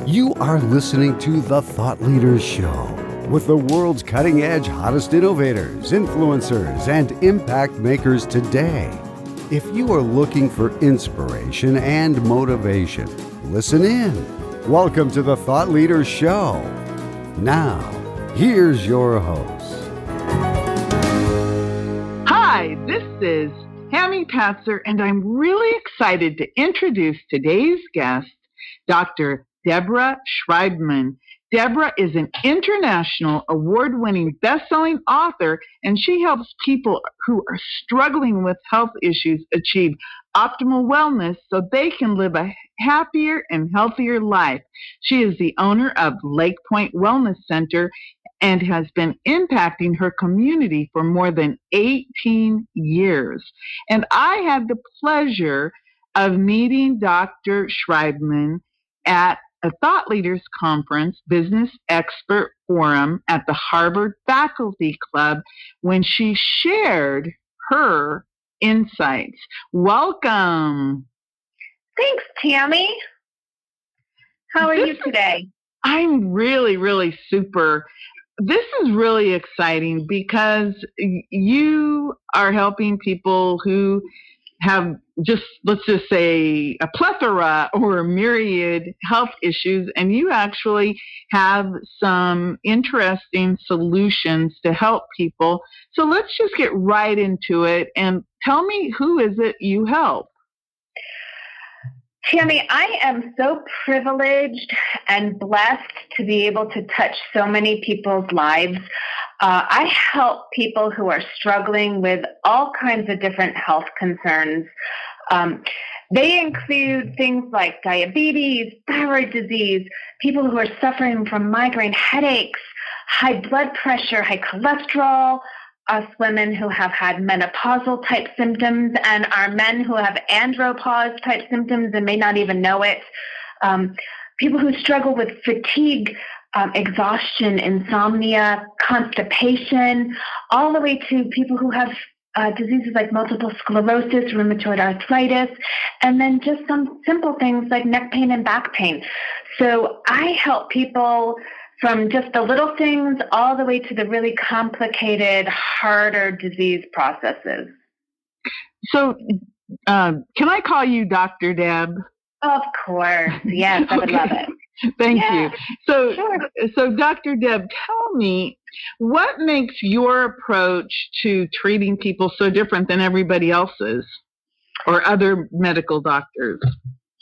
You are listening to The Thought Leaders Show with the world's cutting-edge, hottest innovators, influencers, and impact makers today. If you are looking for inspiration and motivation, listen in. Welcome to The Thought Leaders Show. Now, here's your host. Hi, this is Tammy Patzer, and I'm really excited to introduce today's guest, Dr. Deb Schreibman. Deborah is an international award-winning best-selling author, and she helps people who are struggling with health issues achieve optimal wellness so they can live a happier and healthier life. She is the owner of Lake Point Wellness Center and has been impacting her community for more than 18 years. And I had the pleasure of meeting Dr. Schreibman at a Thought Leaders Conference, Business Expert Forum at the Harvard Faculty Club when she shared her insights. Welcome. Thanks, Tammy. How are you today? I'm really, really super. This is really exciting because you are helping people who have let's just say, a plethora or a myriad health issues, and you actually have some interesting solutions to help people. So let's just get right into it and tell me, who is it you help? Tammy, I am so privileged and blessed to be able to touch so many people's lives. I help people who are struggling with all kinds of different health concerns. They include things like diabetes, thyroid disease, people who are suffering from migraine headaches, high blood pressure, high cholesterol, us women who have had menopausal type symptoms, and our men who have andropause type symptoms and may not even know it. People who struggle with fatigue, exhaustion, insomnia, constipation, all the way to people who have diseases like multiple sclerosis, rheumatoid arthritis, and then just some simple things like neck pain and back pain. So I help people from just the little things all the way to the really complicated, harder disease processes. So can I call you Dr. Deb? Of course. Yes, I would love it. Thank you. So, sure. So Dr. Deb, tell me, what makes your approach to treating people so different than everybody else's or other medical doctors?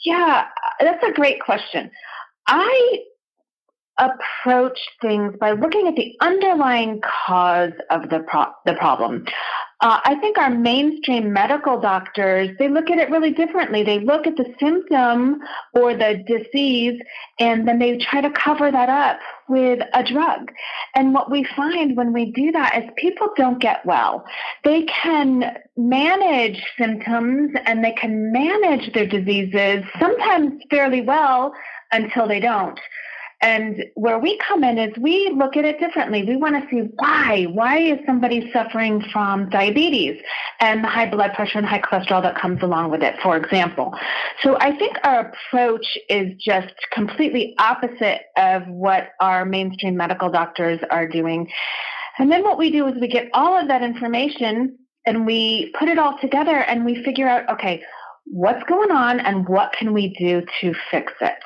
Yeah, that's a great question. I approach things by looking at the underlying cause of the problem. I think our mainstream medical doctors, they look at it really differently. They look at the symptom or the disease, and then they try to cover that up with a drug. And what we find when we do that is people don't get well. They can manage symptoms and they can manage their diseases sometimes fairly well until they don't. And where we come in is we look at it differently. We want to see why. Why is somebody suffering from diabetes and the high blood pressure and high cholesterol that comes along with it, for example? So I think our approach is just completely opposite of what our mainstream medical doctors are doing. And then what we do is we get all of that information and we put it all together and we figure out, okay, what's going on and what can we do to fix it?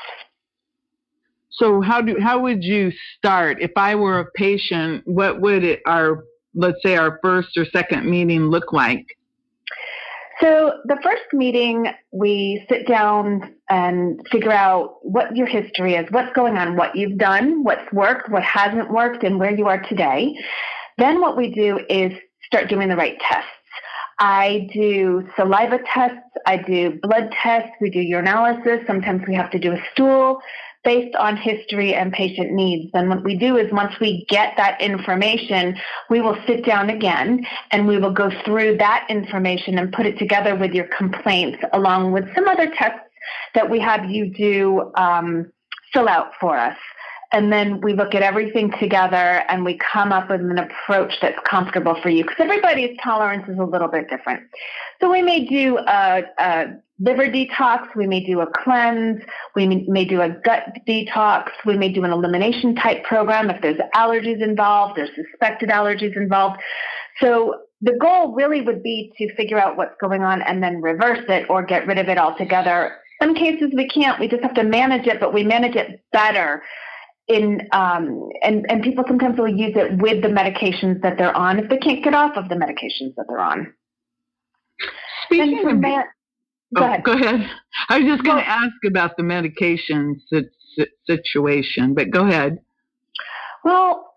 So how would you start? If I were a patient, what would let's say our first or second meeting look like? So the first meeting, we sit down and figure out what your history is, what's going on, what you've done, what's worked, what hasn't worked, and where you are today. Then what we do is start doing the right tests. I do saliva tests, I do blood tests, we do urinalysis, sometimes we have to do a stool based on history and patient needs. Then what we do is once we get that information, we will sit down again and we will go through that information and put it together with your complaints along with some other tests that we have you do fill out for us. and then we look at everything together and we come up with an approach that's comfortable for you, because everybody's tolerance is a little bit different. So we may do a liver detox, we may do a cleanse, we may do a gut detox, we may do an elimination type program if there's allergies involved, there's suspected allergies involved. So the goal really would be to figure out what's going on and then reverse it or get rid of it altogether. Some cases we can't, we just have to manage it, but we manage it better. And people sometimes will use it with the medications that they're on if they can't get off of the medications that they're on. Speaking of that, go ahead. I was just going to ask about the medication situation, but go ahead. Well,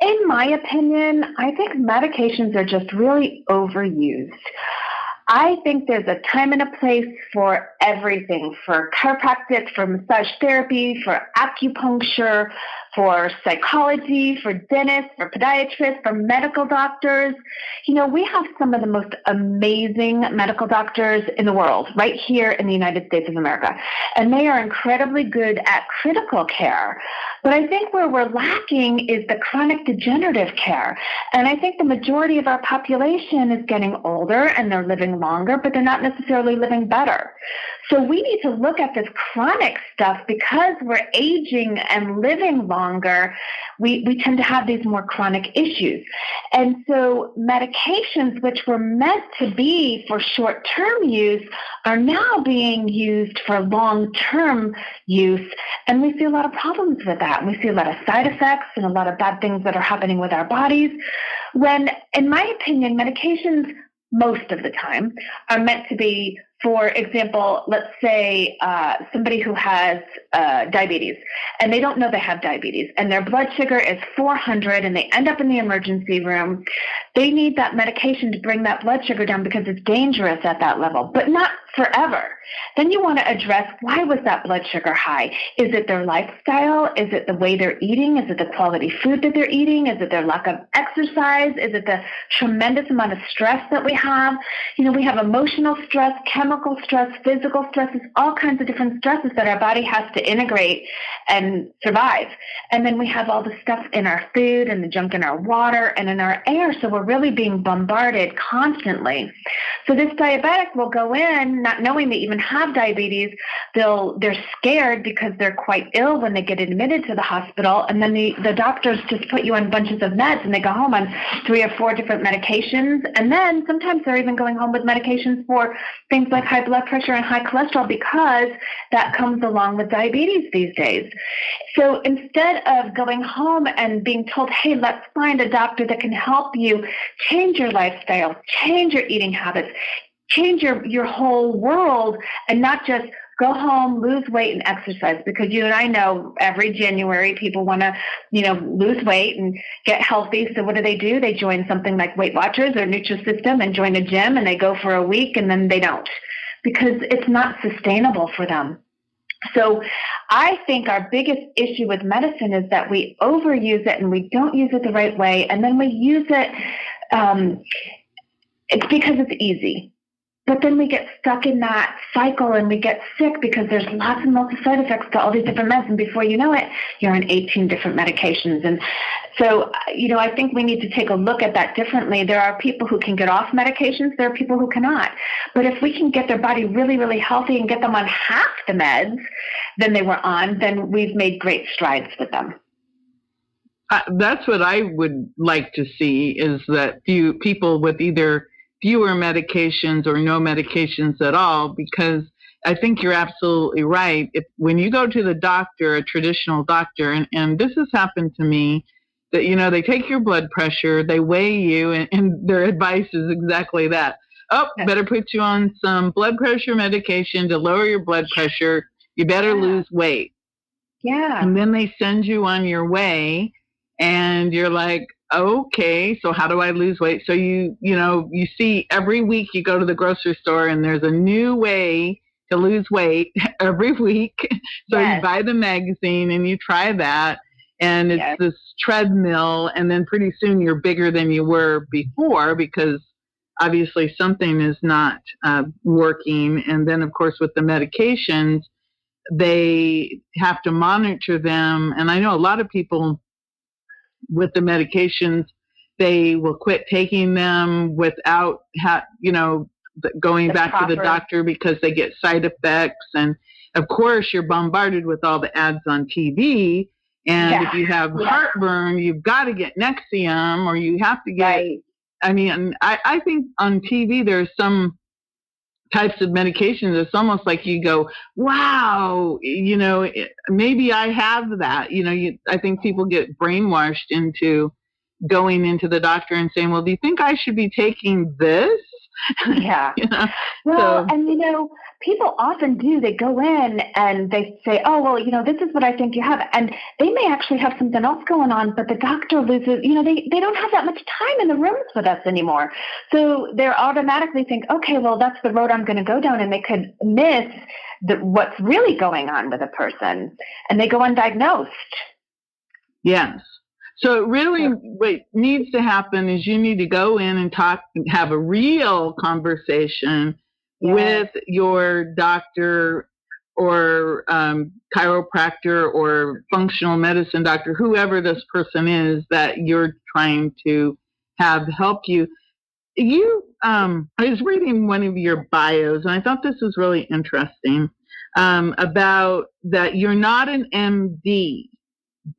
in my opinion, I think medications are just really overused. I think there's a time and a place for everything, for chiropractic, for massage therapy, for acupuncture, for psychology, for dentists, for podiatrists, for medical doctors. You know, we have some of the most amazing medical doctors in the world right here in the United States of America, and they are incredibly good at critical care. But I think where we're lacking is the chronic degenerative care. And I think the majority of our population is getting older and they're living longer, but they're not necessarily living better. So we need to look at this chronic stuff because we're aging and living longer. We tend to have these more chronic issues. And so medications, which were meant to be for short-term use, are now being used for long-term use. And we see a lot of problems with that. And we see a lot of side effects and a lot of bad things that are happening with our bodies. When, in my opinion, medications most of the time are meant to be, for example, let's say somebody who has diabetes and they don't know they have diabetes and their blood sugar is 400 and they end up in the emergency room. They need that medication to bring that blood sugar down because it's dangerous at that level, but not forever. Then you want to address, why was that blood sugar high? Is it their lifestyle? Is it the way they're eating? Is it the quality food that they're eating? Is it their lack of exercise? Is it the tremendous amount of stress that we have? You know, we have emotional stress, chemical stress, physical stresses, all kinds of different stresses that our body has to integrate and survive. And then we have all the stuff in our food and the junk in our water and in our air. So we're really being bombarded constantly. So this diabetic will go in not knowing they even have diabetes. They're scared because they're quite ill when they get admitted to the hospital. And then the doctors just put you on bunches of meds and they go home on 3 or 4 different medications. And then sometimes they're even going home with medications for things like high blood pressure and high cholesterol because that comes along with diabetes these days. So instead of going home and being told, hey, let's find a doctor that can help you change your lifestyle, change your eating habits, change your whole world, and not just go home, lose weight, and exercise. Because you and I know every January people want to, lose weight and get healthy. So what do? They join something like Weight Watchers or Nutrisystem and join a gym, and they go for a week, and then they don't because it's not sustainable for them. So I think our biggest issue with medicine is that we overuse it and we don't use it the right way. And then we use it, it's because it's easy. But then we get stuck in that cycle and we get sick because there's lots and lots of side effects to all these different meds. And before you know it, you're on 18 different medications. And so, I think we need to take a look at that differently. There are people who can get off medications. There are people who cannot. But if we can get their body really, really healthy and get them on half the meds than they were on, then we've made great strides with them. That's what I would like to see, is that people with either fewer medications or no medications at all, because I think you're absolutely right. When you go to the doctor, a traditional doctor, and this has happened to me, that, they take your blood pressure, they weigh you, and their advice is exactly that. Oh, better put you on some blood pressure medication to lower your blood pressure. You better lose weight. Yeah. And then they send you on your way, and you're like, okay, so how do I lose weight? So you see every week you go to the grocery store and there's a new way to lose weight every week. So you buy the magazine and you try that, and it's this treadmill, and then pretty soon you're bigger than you were before because obviously something is not working. And then of course with the medications, they have to monitor them. And I know a lot of people with the medications, they will quit taking them without, going back to the doctor because they get side effects. And of course, you're bombarded with all the ads on TV. And if you have heartburn, you've got to get Nexium, or you have to get, I think on TV, there's some types of medications. It's almost like you go, wow, maybe I have that. I think people get brainwashed into going into the doctor and saying, well, do you think I should be taking this? Yeah. Well, and people often do. They go in and they say, oh, well, this is what I think you have. And they may actually have something else going on, but the doctor loses, they don't have that much time in the rooms with us anymore. So they're automatically think, okay, well, that's the road I'm going to go down. And they could miss what's really going on with a person, and they go undiagnosed. Yes. So really what needs to happen is you need to go in and have a real conversation with your doctor or chiropractor or functional medicine doctor, whoever this person is that you're trying to have help you. I was reading one of your bios, and I thought this was really interesting, about that you're not an MD.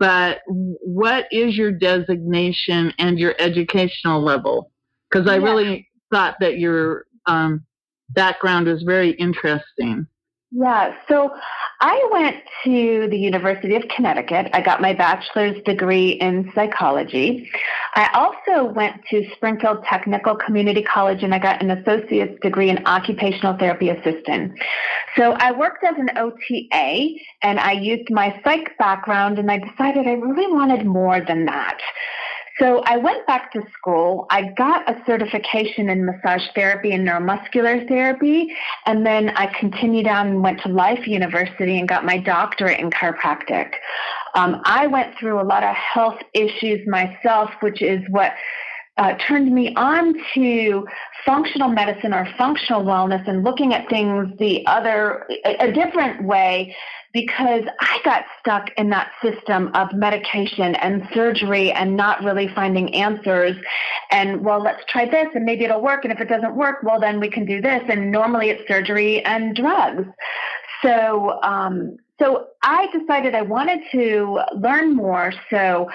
But what is your designation and your educational level? Because I really thought that your background is very interesting. Yeah, so I went to the University of Connecticut. I got my bachelor's degree in psychology. I also went to Springfield Technical Community College, and I got an associate's degree in occupational therapy assistant. So I worked as an OTA, and I used my psych background, and I decided I really wanted more than that. So I went back to school. I got a certification in massage therapy and neuromuscular therapy, and then I continued on and went to Life University and got my doctorate in chiropractic. I went through a lot of health issues myself, which is what turned me on to functional medicine or functional wellness and looking at things a different way, because I got stuck in that system of medication and surgery and not really finding answers. And, well, let's try this and maybe it'll work. And if it doesn't work, well, then we can do this. And normally it's surgery and drugs. So I decided I wanted to learn more. So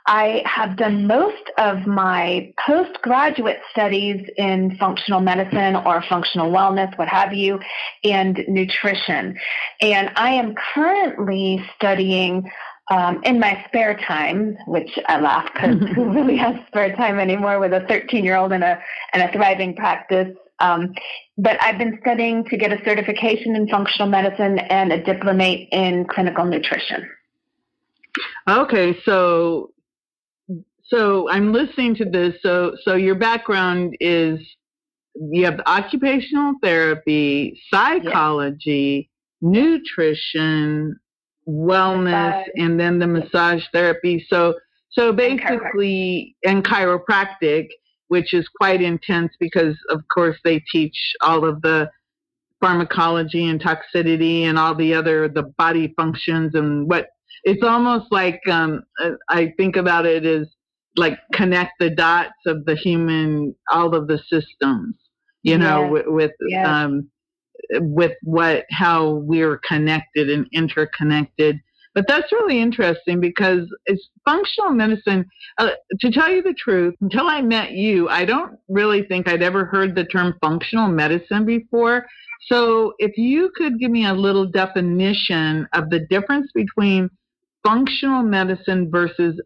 I have done most of my postgraduate studies in functional medicine or functional wellness, what have you, and nutrition. And I am currently studying in my spare time, which I laugh because who really has spare time anymore with a 13-year-old and a thriving practice. But I've been studying to get a certification in functional medicine and a diplomate in clinical nutrition. Okay, so I'm listening to this. So your background is you have occupational therapy, psychology, nutrition, wellness, and then the massage therapy. So basically, and chiropractic, which is quite intense because, of course, they teach all of the pharmacology and toxicity and all the body functions and what it's almost like. I think about it as like connect the dots of the human, all of the systems, with how we're connected and interconnected. But that's really interesting because it's functional medicine. To tell you the truth, until I met you, I don't really think I'd ever heard the term functional medicine before. So if you could give me a little definition of the difference between functional medicine versus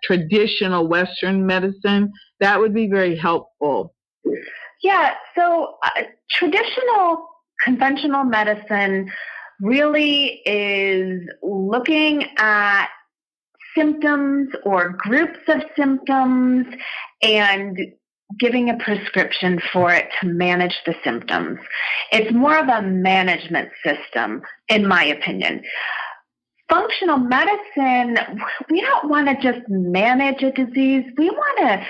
traditional Western medicine, that would be very helpful. Yeah, so traditional conventional medicine really is looking at symptoms or groups of symptoms and giving a prescription for it to manage the symptoms. It's more of a management system, in my opinion. Functional medicine, we don't want to just manage a disease. We want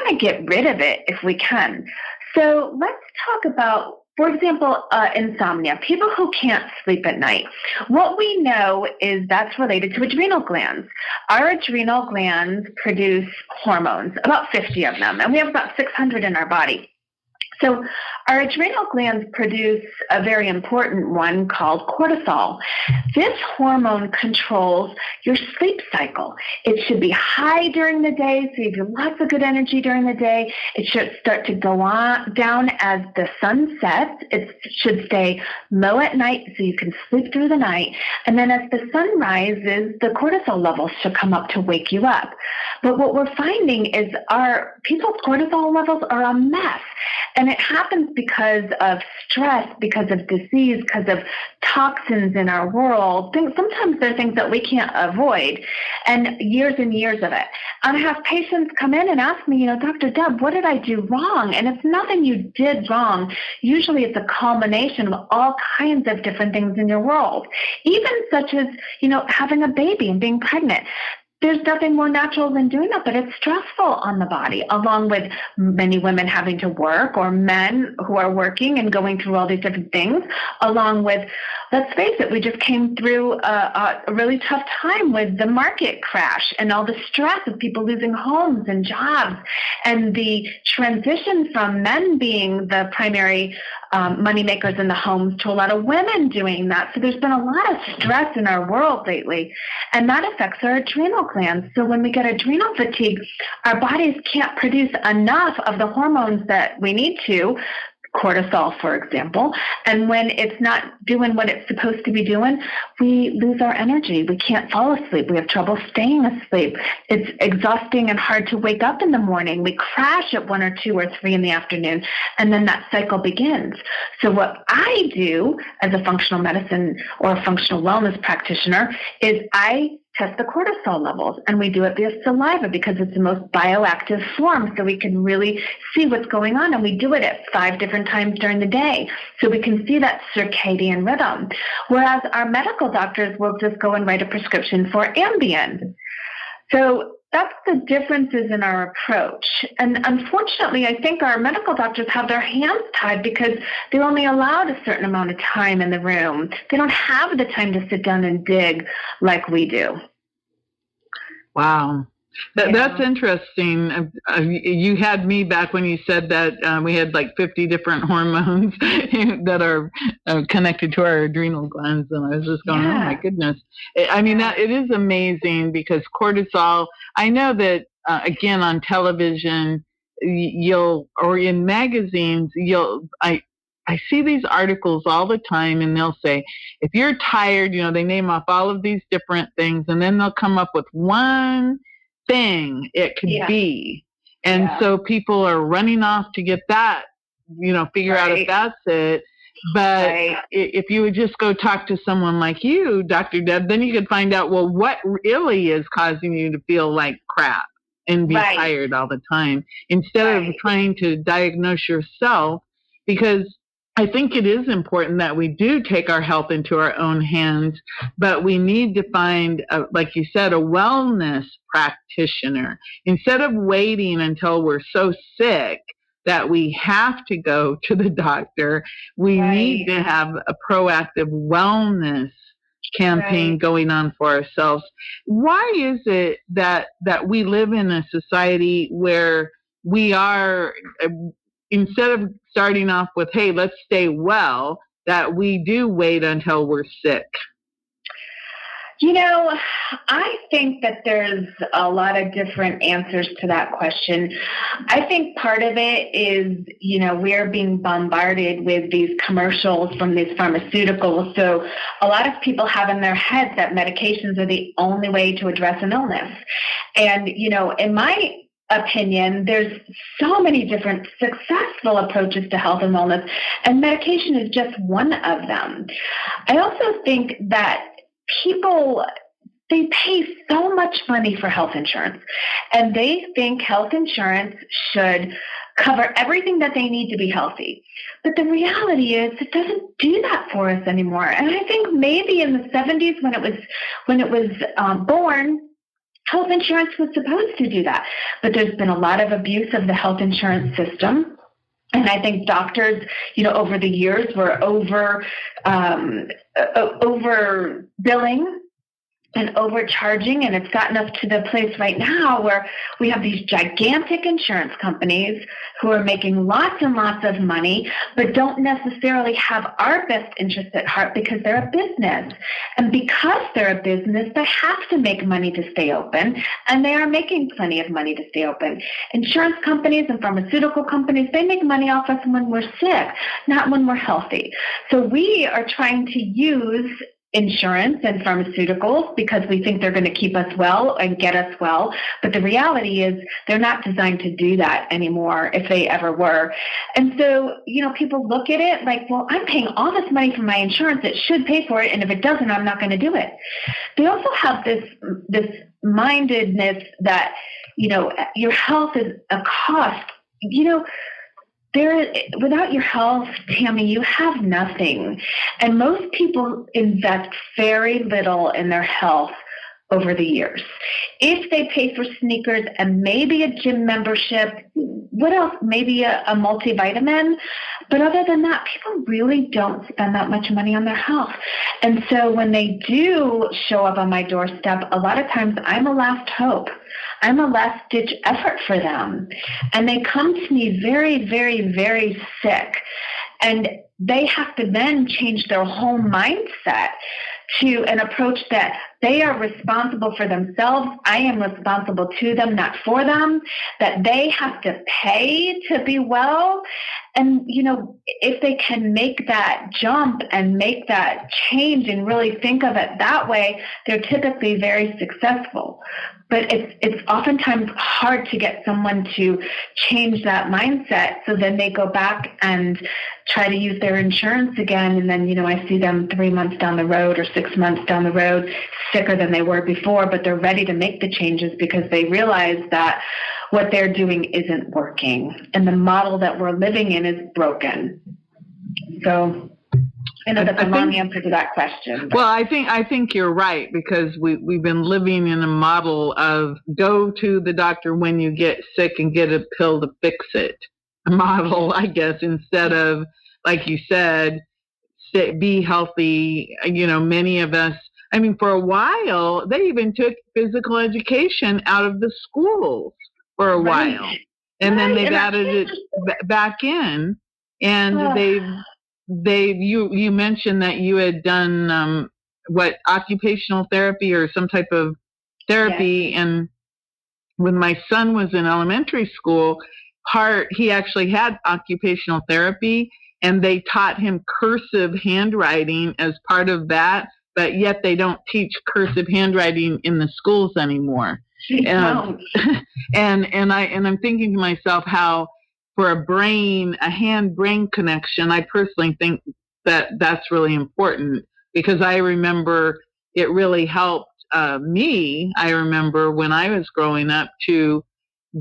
to get rid of it if we can. So let's talk about for example, insomnia, people who can't sleep at night. What we know is that's related to adrenal glands. Our adrenal glands produce hormones, about 50 of them, and we have about 600 in our body. So our adrenal glands produce a very important one called cortisol. This hormone controls your sleep cycle. It should be high during the day, so you have lots of good energy during the day. It should start to go down as the sun sets. It should stay low at night so you can sleep through the night. And then as the sun rises, the cortisol levels should come up to wake you up. But what we're finding is our people's cortisol levels are a mess. And it happens because of stress, because of disease, because of toxins in our world. Sometimes there are things that we can't avoid, and years of it. And I have patients come in and ask me, Dr. Deb, what did I do wrong? And it's nothing you did wrong. Usually it's a culmination of all kinds of different things in your world, even such as, having a baby and being pregnant. There's nothing more natural than doing that, but it's stressful on the body, along with many women having to work or men who are working and going through all these different things, along with, let's face it, we just came through a really tough time with the market crash and all the stress of people losing homes and jobs, and the transition from men being the primary money makers in the homes to a lot of women doing that. So there's been a lot of stress in our world lately, and that affects our adrenal glands. So when we get adrenal fatigue, our bodies can't produce enough of the hormones that we need to, cortisol, for example. And when it's not doing what it's supposed to be doing, we lose our energy. We can't fall asleep. We have trouble staying asleep. It's exhausting and hard to wake up in the morning. We crash at 1 or 2 or 3 in the afternoon, and then that cycle begins. So what I do as a functional medicine or a functional wellness practitioner is I test the cortisol levels, and we do it via saliva because it's the most bioactive form, so we can really see what's going on, and we do it at 5 different times during the day so we can see that circadian rhythm, whereas our medical doctors will just go and write a prescription for Ambien. So that's the differences in our approach. And unfortunately, I think our medical doctors have their hands tied because they're only allowed a certain amount of time in the room. They don't have the time to sit down and dig like we do. Wow. That's interesting. You had me back when you said that we had like 50 different hormones that are connected to our adrenal glands, and I was just going, oh my goodness. I mean, that it is amazing because cortisol, I know that, again, on television, or in magazines, I see these articles all the time, and they'll say, if you're tired, they name off all of these different things, and then they'll come up with one thing it could be. And so people are running off to get that, figure out if that's it. But if you would just go talk to someone like you, Dr. Deb, then you could find out, well, what really is causing you to feel like crap and be tired all the time, instead of trying to diagnose yourself. Because I think it is important that we do take our health into our own hands, but we need to find, like you said, a wellness practitioner. Instead of waiting until we're so sick that we have to go to the doctor, we need to have a proactive wellness campaign going on for ourselves. Why is it that we live in a society where we are, instead of starting off with, hey, let's stay well, that we do wait until we're sick? I think that there's a lot of different answers to that question. I think part of it is, we're being bombarded with these commercials from these pharmaceuticals. So a lot of people have in their heads that medications are the only way to address an illness. And, in my opinion, there's so many different successful approaches to health and wellness, and medication is just one of them. I also think that people, they pay so much money for health insurance, and they think health insurance should cover everything that they need to be healthy. But the reality is it doesn't do that for us anymore. And I think maybe in the 70s when it was born, health insurance was supposed to do that. But there's been a lot of abuse of the health insurance system. And I think doctors, over the years were over billing and overcharging, and it's gotten us to the place right now where we have these gigantic insurance companies who are making lots and lots of money, but don't necessarily have our best interest at heart because they're a business. And because they're a business, they have to make money to stay open, and they are making plenty of money to stay open. Insurance companies and pharmaceutical companies, they make money off us when we're sick, not when we're healthy. So we are trying to use insurance and pharmaceuticals because we think they're going to keep us well and get us well. But the reality is they're not designed to do that anymore, if they ever were. And so, people look at it like, well, I'm paying all this money for my insurance. It should pay for it. And if it doesn't, I'm not going to do it. They also have this mindedness that, your health is a cost. Without your health, Tammy, you have nothing. And most people invest very little in their health over the years. If they pay for sneakers and maybe a gym membership, what else? Maybe a multivitamin. But other than that, people really don't spend that much money on their health. And so when they do show up on my doorstep, a lot of times I'm a last hope. I'm a last-ditch effort for them. And they come to me very, very, very sick. And they have to then change their whole mindset to an approach that they are responsible for themselves. I am responsible to them, not for them, that they have to pay to be well. And, if they can make that jump and make that change and really think of it that way, they're typically very successful. But it's oftentimes hard to get someone to change that mindset. So then they go back and try to use their insurance again. And then, I see them 3 months down the road or 6 months down the road, sicker than they were before, but they're ready to make the changes because they realize that what they're doing isn't working. And the model that we're living in is broken. So I know that's a long answer to that question. Well, I think you're right, because we've been living in a model of go to the doctor when you get sick and get a pill to fix it model, I guess, instead of, like you said, be healthy. Many of us, for a while, they even took physical education out of the schools for a while. And then they've added it back in, and you mentioned that you had done occupational therapy or some type of therapy. Yes. And when my son was in elementary school, he actually had occupational therapy, and they taught him cursive handwriting as part of that, but yet they don't teach cursive handwriting in the schools anymore. And I'm thinking to myself how, for a hand-brain connection, I personally think that that's really important, because I remember it really helped me. I remember when I was growing up to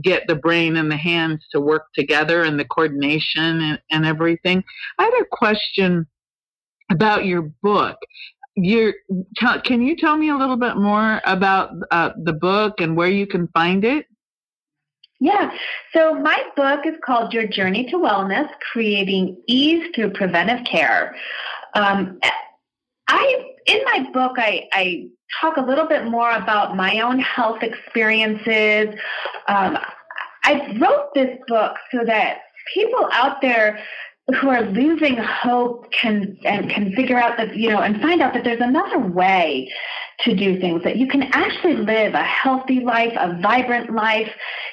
get the brain and the hands to work together, and the coordination and everything. I had a question about your book. Can you tell me a little bit more about the book and where you can find it? Yeah. So my book is called Your Journey to Wellness, Creating Ease Through Preventive Care. In my book, I talk a little bit more about my own health experiences. I wrote this book so that people out there who are losing hope can figure out that, and find out that there's another way to do things, that you can actually live a healthy life, a vibrant life.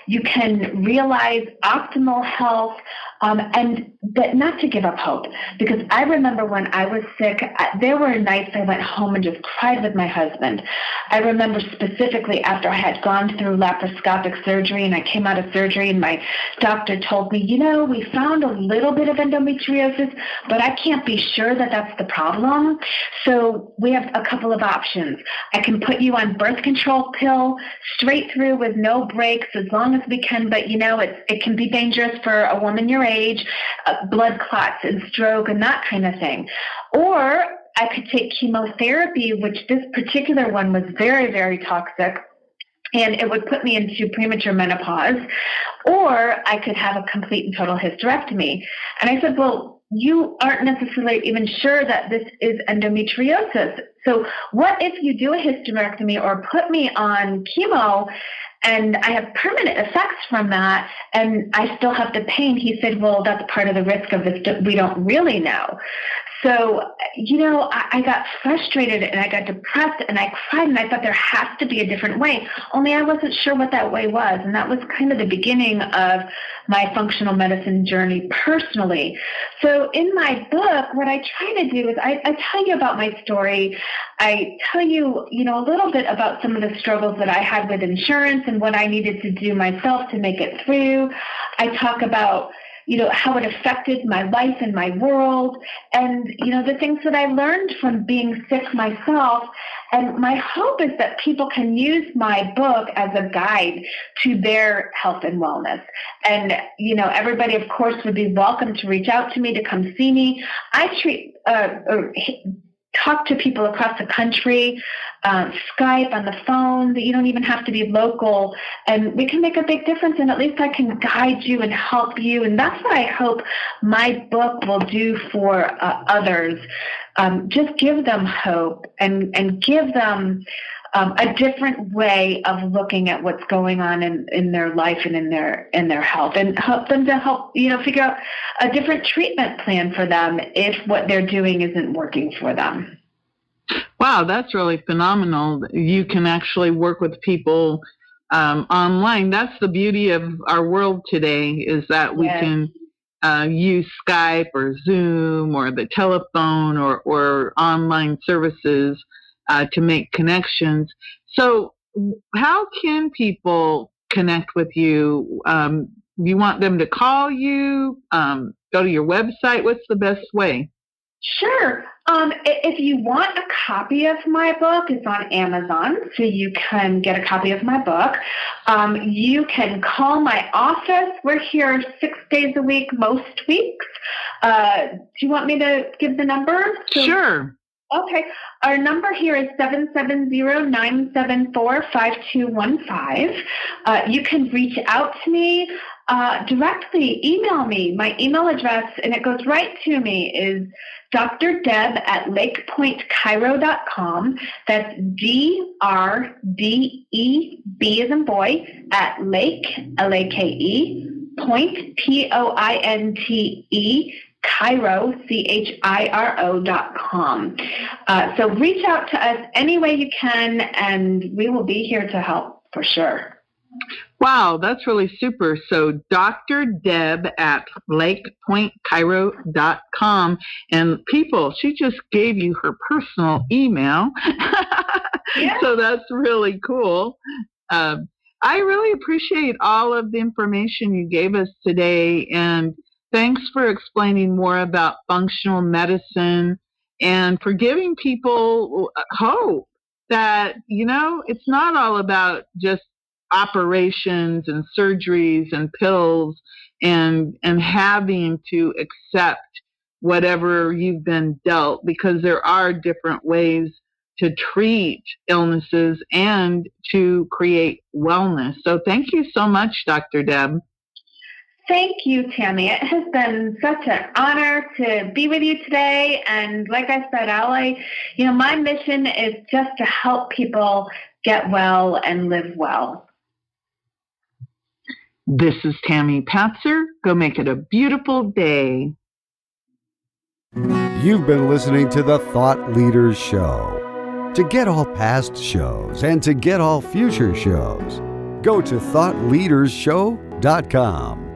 You can realize optimal health, and that not to give up hope. Because I remember when I was sick, there were nights I went home and just cried with my husband. I remember specifically after I had gone through laparoscopic surgery, and I came out of surgery, and my doctor told me, we found a little bit of endometriosis, but I can't be sure that that's the problem. So we have a couple of options. I can put you on birth control pill straight through with no breaks as long as we can, but it can be dangerous for a woman your age, blood clots and stroke and that kind of thing. Or I could take chemotherapy, which this particular one was very, very toxic. and it would put me into premature menopause, or I could have a complete and total hysterectomy. And I said, well, you aren't necessarily even sure that this is endometriosis. So what if you do a hysterectomy or put me on chemo and I have permanent effects from that and I still have the pain? He said, well, that's part of the risk of this. We don't really know. So, I got frustrated and I got depressed and I cried and I thought there has to be a different way. Only I wasn't sure what that way was. And that was kind of the beginning of my functional medicine journey personally. So in my book, what I try to do is I tell you about my story. I tell you, a little bit about some of the struggles that I had with insurance and what I needed to do myself to make it through. I talk about how it affected my life and my world and, the things that I learned from being sick myself. And my hope is that people can use my book as a guide to their health and wellness. And, everybody, of course, would be welcome to reach out to me, to come see me. I talk to people across the country, Skype, on the phone. You don't even have to be local, and we can make a big difference, and at least I can guide you and help you, and that's what I hope my book will do for others. Just give them hope and give them a different way of looking at what's going on in their life and in their health, and help them to figure out a different treatment plan for them if what they're doing isn't working for them. Wow, that's really phenomenal. You can actually work with people online. That's the beauty of our world today, is that we can use Skype or Zoom or the telephone or online services to make connections. So how can people connect with you? You want them to call you, go to your website? What's the best way? Sure. If you want a copy of my book, it's on Amazon, so you can get a copy of my book. You can call my office. We're here 6 days a week, most weeks. Do you want me to give the number? Sure. Okay. Our number here is 770-974-5215. You can reach out to me directly. Email me. My email address, and it goes right to me, is Dr. Deb at lakepointchiro.com. That's DRDEB as in boy, at Lake, Lake, Point, POINTE, Chiro, CHIRO.com. So reach out to us any way you can, and we will be here to help for sure. Wow, that's really super. So Dr. Deb at lakepointchiro.com. And people, she just gave you her personal email. Yeah. So that's really cool. I really appreciate all of the information you gave us today. And thanks for explaining more about functional medicine and for giving people hope that, it's not all about just operations and surgeries and pills and having to accept whatever you've been dealt, because there are different ways to treat illnesses and to create wellness. So thank you so much, Dr. Deb. Thank you, Tammy. It has been such an honor to be with you today. And like I said, my mission is just to help people get well and live well. This is Tammy Patzer. Go make it a beautiful day. You've been listening to the Thought Leaders Show. To get all past shows and to get all future shows, go to thoughtleadersshow.com.